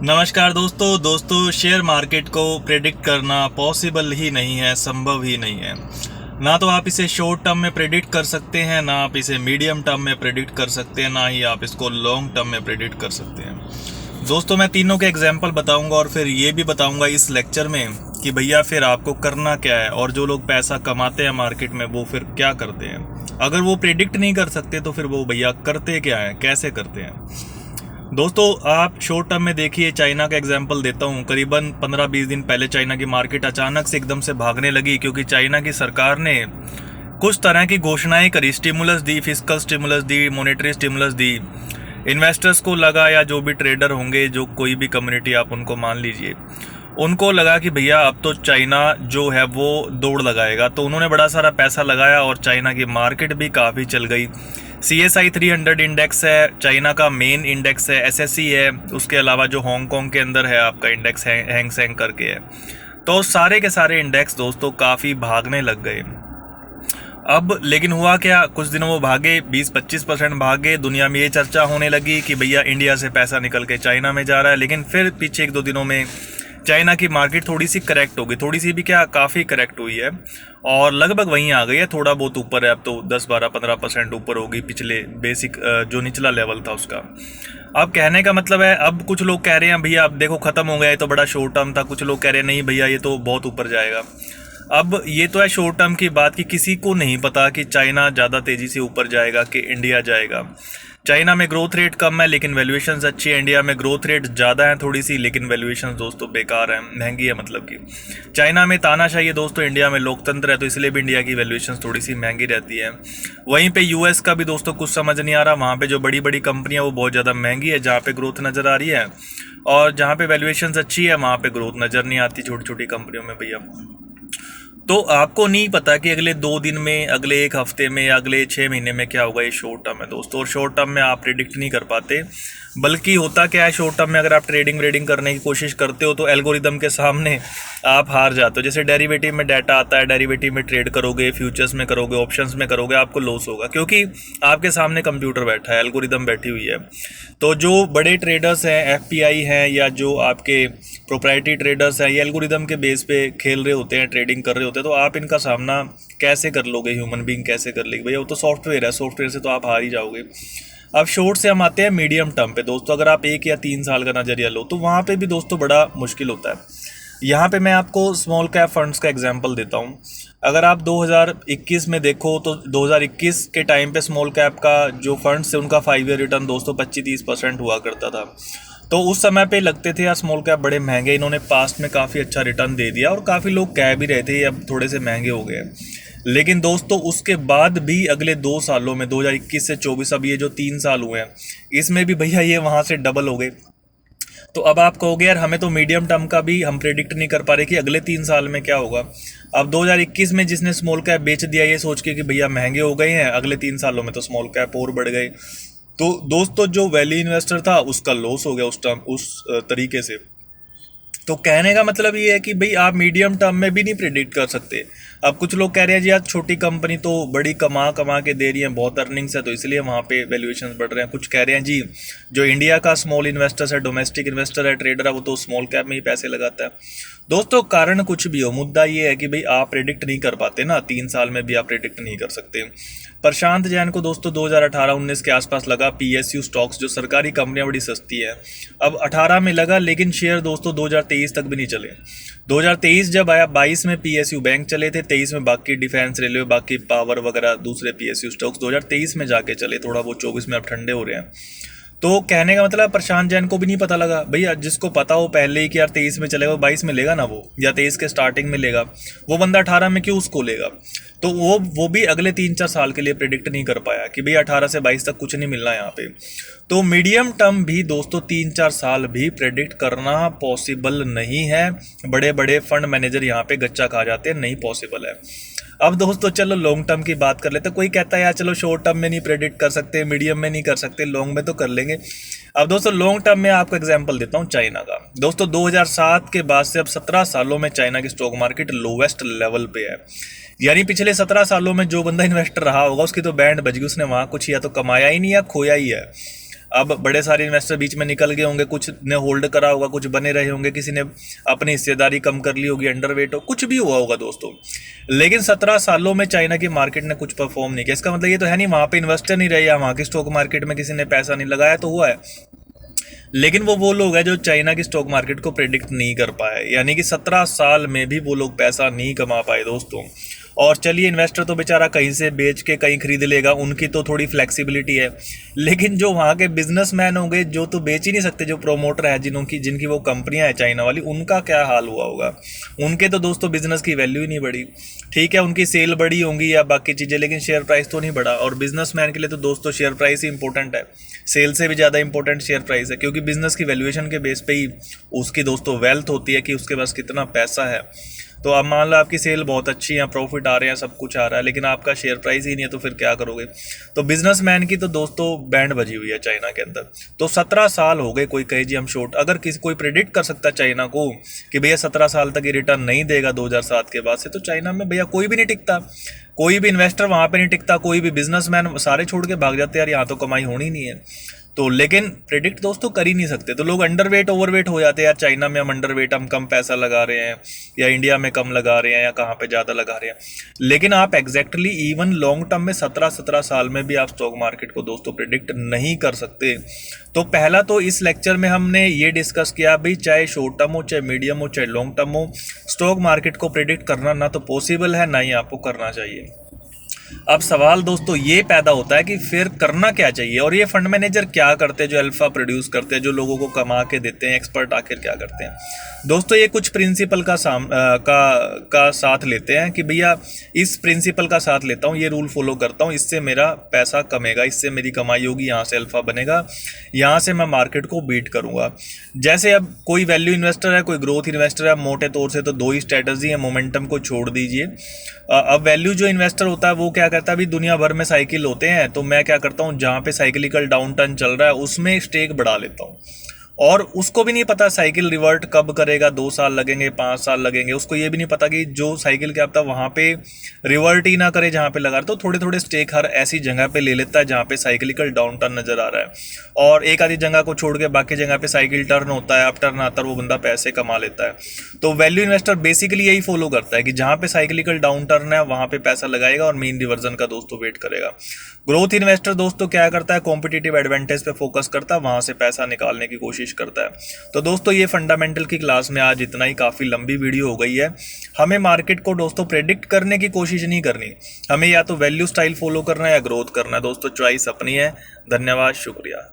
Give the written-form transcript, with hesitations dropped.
नमस्कार दोस्तों share market को प्रेडिक्ट करना पॉसिबल ही नहीं है, संभव ही नहीं है। ना तो आप इसे शॉर्ट टर्म में प्रेडिक्ट कर सकते हैं, ना आप इसे मीडियम टर्म में प्रेडिक्ट कर सकते हैं, ना ही आप इसको लॉन्ग टर्म में प्रेडिक्ट कर सकते हैं। दोस्तों मैं तीनों के एग्जाम्पल बताऊंगा और फिर ये भी बताऊंगा इस लेक्चर में कि भैया फिर आपको करना क्या है और जो लोग पैसा कमाते हैं मार्केट में वो फिर क्या करते हैं। अगर वो प्रेडिक्ट नहीं कर सकते तो फिर वो भैया करते क्या है, कैसे करते हैं। दोस्तों आप शॉर्ट टर्म में देखिए, चाइना का एग्जांपल देता हूँ। करीबन 15-20 दिन पहले चाइना की मार्केट अचानक से एकदम से भागने लगी क्योंकि चाइना की सरकार ने कुछ तरह की घोषणाएं करी, स्टिमुलस दी, फिस्कल स्टिमुलस दी, मॉनेटरी स्टिमुलस दी। इन्वेस्टर्स को लगा, या जो भी ट्रेडर होंगे, जो कोई भी कम्युनिटी आप उनको मान लीजिए, उनको लगा कि भैया अब तो चाइना जो है वो दौड़ लगाएगा। तो उन्होंने बड़ा सारा पैसा लगाया और चाइना की मार्केट भी काफ़ी चल गई। CSI 300 इंडेक्स है, चाइना का मेन इंडेक्स है, SSE है, उसके अलावा जो हांगकांग के अंदर है आपका इंडेक्स हैंग सेंग करके है। तो सारे के सारे इंडेक्स दोस्तों काफ़ी भागने लग गए। अब लेकिन हुआ क्या, कुछ दिनों वो भागे, 20-25% भागे। दुनिया में ये चर्चा होने लगी कि भैया इंडिया से पैसा निकल के चाइना में जा रहा है। लेकिन फिर पीछे 1-2 दिनों में चाइना की मार्केट थोड़ी सी करेक्ट हो गई, थोड़ी सी भी क्या, काफ़ी करेक्ट हुई है और लगभग वहीं आ गई है। थोड़ा बहुत ऊपर है, अब तो 10-12-15% ऊपर होगी पिछले बेसिक जो निचला लेवल था उसका। अब कहने का मतलब है, अब कुछ लोग कह रहे हैं भैया अब देखो ख़त्म हो गया, ये तो बड़ा शॉर्ट टर्म था। कुछ लोग कह रहे हैं नहीं भैया ये तो बहुत ऊपर जाएगा। अब ये तो है शॉर्ट टर्म की बात कि किसी को नहीं पता कि चाइना ज़्यादा तेज़ी से ऊपर जाएगा कि इंडिया जाएगा। चाइना में ग्रोथ रेट कम है लेकिन वैल्यूएशंस अच्छी है। इंडिया में ग्रोथ रेट ज़्यादा है थोड़ी सी, लेकिन वैल्यूएशंस दोस्तों बेकार है, महंगी है। मतलब कि चाइना में तानाशाही है दोस्तों, इंडिया में लोकतंत्र है, तो इसलिए भी इंडिया की वैल्यूएशंस थोड़ी सी महंगी रहती है। वहीं पे US का भी दोस्तों कुछ समझ नहीं आ रहा। वहाँ पे जो बड़ी बड़ी कंपनियाँ वो बहुत ज़्यादा महंगी है, जहाँ पे ग्रोथ नज़र आ रही है, और जहाँ पे वैल्यूएशंस अच्छी है वहाँ पे ग्रोथ नज़र नहीं आती छोटी छोटी कंपनियों में भैया। तो आपको नहीं पता कि अगले 2 दिन में, अगले 1 हफ्ते में, अगले 6 महीने में क्या होगा। ये शॉर्ट टर्म है दोस्तों, और शॉर्ट टर्म में आप प्रिडिक्ट नहीं कर पाते। बल्कि होता क्या है, शॉर्ट टर्म में अगर आप ट्रेडिंग व्रेडिंग करने की कोशिश करते हो तो एल्गोरिदम के सामने आप हार जाते हो। जैसे डेरिवेटिव में डाटा आता है, डेरिवेटिव में ट्रेड करोगे, फ्यूचर्स में करोगे, ऑप्शंस में करोगे, आपको लॉस होगा क्योंकि आपके सामने कंप्यूटर बैठा है, एल्गोरिदम बैठी हुई है। तो जो बड़े ट्रेडर्स हैं, FPI हैं, या जो आपके प्रोप्राइटरी ट्रेडर्स हैं, ये एल्गोरिदम के बेस पे खेल रहे होते हैं, ट्रेडिंग कर रहे होते हैं। तो आप इनका सामना कैसे कर लोगे, ह्यूमन बीइंग कैसे कर लेगी भैया, वो तो सॉफ्टवेयर है, सॉफ्टवेयर से तो आप हार ही जाओगे। अब शॉर्ट से हम आते हैं मीडियम टर्म पे दोस्तों। अगर आप 1 या 3 साल का नज़रिया लो तो वहाँ पे भी दोस्तों बड़ा मुश्किल होता है। यहाँ पे मैं आपको स्मॉल कैप फंड्स का एग्जांपल देता हूँ। अगर आप 2021 में देखो तो 2021 के टाइम पे स्मॉल कैप का जो फंड्स थे उनका 5 ईयर रिटर्न दोस्तों 25-30% हुआ करता था। तो उस समय पे लगते थे यार स्मॉल कैप बड़े महंगे, इन्होंने पास्ट में काफ़ी अच्छा रिटर्न दे दिया, और काफ़ी लोग कह भी रहे थे अब थोड़े से महंगे हो गए। लेकिन दोस्तों उसके बाद भी अगले 2 सालों में, 2021 से 24, अब ये जो 3 साल हुए हैं, इसमें भी भैया ये वहाँ से डबल हो गए। तो अब आप कहोगे यार हमें तो मीडियम टर्म का भी हम प्रेडिक्ट नहीं कर पा रहे कि अगले 3 साल में क्या होगा। अब 2021 में जिसने स्मॉल कैप बेच दिया ये सोच के कि भैया महंगे हो गए हैं, अगले 3 सालों में तो स्मॉल कैप और बढ़ गए, तो दोस्तों जो वैल्यू इन्वेस्टर था उसका लॉस हो गया उस टर्म, उस तरीके से। तो कहने का मतलब ये है कि भाई आप मीडियम टर्म में भी नहीं प्रेडिक्ट कर सकते। अब कुछ लोग कह रहे हैं जी यार छोटी कंपनी तो बड़ी कमा कमा के दे रही है, बहुत अर्निंग्स है, तो इसलिए वहाँ पे वैल्यूएशंस बढ़ रहे हैं। कुछ कह रहे हैं जी जो इंडिया का स्मॉल इन्वेस्टर्स है, डोमेस्टिक इन्वेस्टर है, ट्रेडर है, वो तो स्मॉल कैप में ही पैसे लगाता है। दोस्तों कारण कुछ भी हो, मुद्दा ये है कि भाई आप प्रेडिक्ट नहीं कर पाते ना, 3 साल में भी आप प्रेडिक्ट नहीं कर सकते। प्रशांत जैन को दोस्तों 2018-19 के आसपास लगा PSU स्टॉक्स, जो सरकारी कंपनियां बड़ी सस्ती है। अब 18 में लगा लेकिन शेयर दोस्तों 2023 तक भी नहीं चले। 2023 जब आया, 22 में PSU बैंक चले थे, 23 में बाकी डिफेंस, रेलवे, बाकी पावर वगैरह दूसरे PSU स्टॉक्स 2023 में जाके चले, थोड़ा वो 24 में अब ठंडे हो रहे हैं। तो कहने का मतलब प्रशांत जैन को भी नहीं पता लगा। भैया जिसको पता हो पहले ही कि यार 23 में चलेगा, वो 22 में लेगा ना वो, या 23 के स्टार्टिंग में लेगा, वो बंदा 18 में क्यों उसको लेगा। तो वो भी अगले 3-4 साल के लिए प्रिडिक्ट नहीं कर पाया कि भाई 18 से 22 तक कुछ नहीं मिलना यहाँ पे। तो मीडियम टर्म भी दोस्तों 3-4 साल भी प्रेडिक्ट करना पॉसिबल नहीं है। बड़े बड़े फंड मैनेजर यहाँ पे गच्चा खा जाते हैं, नहीं पॉसिबल है। अब दोस्तों चलो लॉन्ग टर्म की बात कर लेते हैं। कोई कहता है यार चलो शॉर्ट टर्म में नहीं प्रेडिक्ट कर सकते, मीडियम में नहीं कर सकते, लॉन्ग में तो कर लेंगे। अब दोस्तों लॉन्ग टर्म में आपको एग्जांपल देता हूँ चाइना का। दोस्तों 2007 के बाद से अब 17 सालों में चाइना की स्टॉक मार्केट लोवेस्ट लेवल पे है। यानी पिछले 17 सालों में जो बंदा इन्वेस्टर रहा होगा उसकी तो बैंड बज गई, उसने वहाँ कुछ या तो कमाया ही नहीं या खोया ही है। अब बड़े सारे इन्वेस्टर बीच में निकल गए होंगे, कुछ ने होल्ड करा होगा, कुछ बने रहे होंगे, किसी ने अपनी हिस्सेदारी कम कर ली होगी, अंडरवेट हो, कुछ भी हुआ होगा दोस्तों। लेकिन 17 सालों में चाइना की मार्केट ने कुछ परफॉर्म नहीं किया। इसका मतलब ये तो है नहीं वहाँ पे इन्वेस्टर नहीं रहे या वहाँ की स्टॉक मार्केट में किसी ने पैसा नहीं लगाया तो हुआ है। लेकिन वो लोग हैं जो चाइना की स्टॉक मार्केट को प्रेडिक्ट नहीं कर पाए, यानी कि 17 साल में भी वो लोग पैसा नहीं कमा पाए दोस्तों। और चलिए, इन्वेस्टर तो बेचारा कहीं से बेच के कहीं खरीद लेगा, उनकी तो थोड़ी फ्लेक्सिबिलिटी है। लेकिन जो वहाँ के बिजनेसमैन होंगे जो तो बेच ही नहीं सकते, जो प्रोमोटर है जिनकी वो कंपनियां हैं चाइना वाली, उनका क्या हाल हुआ होगा। उनके तो दोस्तों बिजनेस की वैल्यू ही नहीं बढ़ी। ठीक है, उनकी सेल बढ़ी होंगी या बाकी चीज़ें, लेकिन शेयर प्राइस तो नहीं बढ़ा। और बिजनेसमैन के लिए तो दोस्तों शेयर प्राइस ही इंपॉर्टेंट है, सेल से भी ज़्यादा इंपॉर्टेंट शेयर प्राइस है, क्योंकि बिजनेस की वैल्यूएशन के बेस पे ही उसकी दोस्तों वेल्थ होती है कि उसके पास कितना पैसा है। तो अब मान लो आपकी सेल बहुत अच्छी है, प्रॉफिट आ रहे हैं, सब कुछ आ रहा है, लेकिन आपका शेयर प्राइस ही नहीं है, तो फिर क्या करोगे। तो बिजनेसमैन की तो दोस्तों बैंड बजी हुई है चाइना के अंदर। तो 17 साल हो गए, कोई कहे जी हम शॉर्ट, अगर कोई प्रेडिक्ट कर सकता है चाइना को कि भैया 17 साल तक ये रिटर्न नहीं देगा 2007 के बाद से, तो चाइना में भैया कोई भी नहीं टिकता, कोई भी इन्वेस्टर वहाँ पे नहीं टिकता, कोई भी बिजनेसमैन सारे छोड़ के भाग जाते हैं, यार यहाँ तो कमाई होनी नहीं है। तो लेकिन प्रेडिक्ट दोस्तों कर ही नहीं सकते, तो लोग अंडरवेट ओवरवेट हो जाते हैं, यार चाइना में हम अंडरवेट, हम कम पैसा लगा रहे हैं, या इंडिया में कम लगा रहे हैं, या कहाँ पे ज़्यादा लगा रहे हैं। लेकिन आप एग्जैक्टली इवन लॉन्ग टर्म में 17 साल में भी आप स्टॉक मार्केट को दोस्तों प्रेडिक्ट नहीं कर सकते। तो पहला तो इस लेक्चर में हमने ये डिस्कस किया भाई, चाहे शॉर्ट टर्म हो, चाहे मीडियम हो, चाहे लॉन्ग टर्म हो, स्टॉक मार्केट को प्रेडिक्ट करना ना तो पॉसिबल है, ना ही आपको करना चाहिए। अब सवाल दोस्तों ये पैदा होता है कि फिर करना क्या चाहिए, और ये फंड मैनेजर क्या करते हैं जो अल्फा प्रोड्यूस करते हैं, जो लोगों को कमा के देते हैं, एक्सपर्ट आखिर क्या करते हैं दोस्तों। ये कुछ प्रिंसिपल का साथ लेते हैं कि भैया इस प्रिंसिपल का साथ लेता हूँ, ये रूल फॉलो करता हूँ, इससे मेरा पैसा कमेगा, इससे मेरी कमाई होगी, यहाँ से अल्फा बनेगा, यहाँ से मैं मार्केट को बीट करूँगा। जैसे अब कोई वैल्यू इन्वेस्टर है, कोई ग्रोथ इन्वेस्टर है, मोटे तौर से तो दो ही स्ट्रैटेजी है, मोमेंटम को छोड़ दीजिए। अब वैल्यू जो इन्वेस्टर होता है वो क्या करता है, अभी दुनिया भर में साइकिल होते हैं, तो मैं क्या करता हूँ जहाँ पे साइकिलिकल डाउन टर्न चल रहा है उसमें स्टेक बढ़ा लेता हूँ, और उसको भी नहीं पता साइकिल रिवर्ट कब करेगा, 2 साल लगेंगे, 5 साल लगेंगे, उसको ये भी नहीं पता कि जो साइकिल क्या पता वहाँ पे रिवर्ट ही ना करे जहाँ पे लगा रहा। तो थोड़े थोड़े स्टेक हर ऐसी जगह पे ले लेता है जहाँ पे साइकिलिकल डाउन टर्न नजर आ रहा है, और एक आधी जगह को छोड़ के बाकी जगह पे साइकिल टर्न होता है, अप टर्न आता है, वो बंदा पैसे कमा लेता है। तो वैल्यू इन्वेस्टर बेसिकली यही फॉलो करता है कि जहाँ पे साइकिलिकल डाउन टर्न है वहाँ पे पैसा लगाएगा और मीन रिवर्जन का दोस्तों वेट करेगा। ग्रोथ इन्वेस्टर दोस्तों क्या करता है, कॉम्पिटिटिव एडवांटेज पे फोकस करता है, वहां से पैसा निकालने की कोशिश करता है। तो दोस्तों ये फंडामेंटल की क्लास में आज इतना ही, काफ़ी लंबी वीडियो हो गई है। हमें मार्केट को दोस्तों प्रेडिक्ट करने की कोशिश नहीं करनी, हमें या तो वैल्यू स्टाइल फॉलो करना है या ग्रोथ करना है दोस्तों, चॉइस अपनी है। धन्यवाद, शुक्रिया।